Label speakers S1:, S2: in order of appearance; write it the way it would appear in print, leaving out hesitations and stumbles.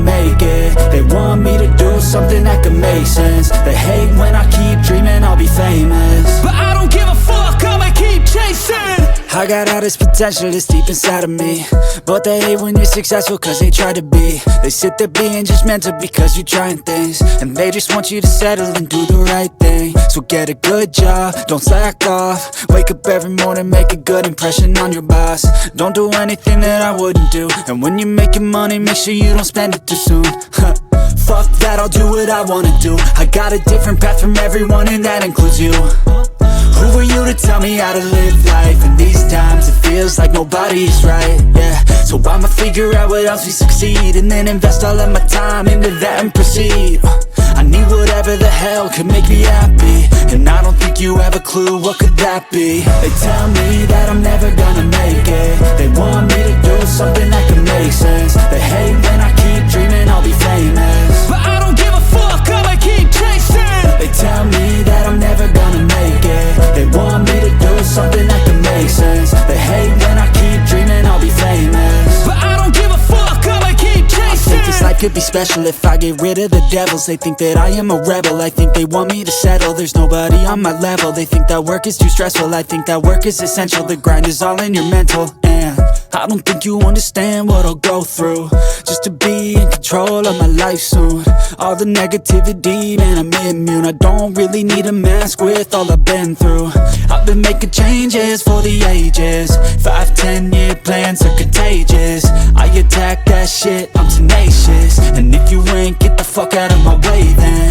S1: make it. They want me to do something that could make sense. They hate when I keep dreaming I'll be famous,
S2: but I don't give a fuck, I'ma keep chasing.
S1: I got all this potential that's deep inside of me, but they hate when you're successful cause they try to be. They sit there being judgmental because you're trying things, and they just want you to settle and do the right thing. So get a good job, don't slack off. Wake up every morning, make a good impression on your boss. Don't do anything that I wouldn't do, and when you're making money, make sure you don't spend it too soon. Fuck that, I'll do what I wanna do. I got a different path from everyone, and that includes you. Who are you to tell me how to live life? In these times it feels like nobody's right, yeah. So I'ma figure out what else we succeed, and then invest all of my time into that and proceed. I need whatever the hell could make me happy, and I don't think you have a clue what could that be. They tell me that I'm never gonna make it. They want me to do something that can make sense. They hate when I keep dreaming I'll be famous,
S2: but I don't give a fuck, I'ma keep chasing.
S1: They tell me that I'm never gonna make it. They want me to do something that can make sense. They hate when I keep dreaming I'll be famous,
S2: but I don't give a fuck, I'ma keep chasing.
S1: I think this life could be special if I get rid of the devils. They think that I am a rebel, I think they want me to settle. There's nobody on my level. They think that work is too stressful, I think that work is essential. The grind is all in your mental, and I don't think you understand what I'll go through just to be in control of my life soon. All the negativity, man, I'm immune. I don't really need a mask with all I've been through. I've been making changes for the ages. 5-10 year plans are contagious. I attack that shit, I'm tenacious. And if you ain't, get the fuck out of my way then.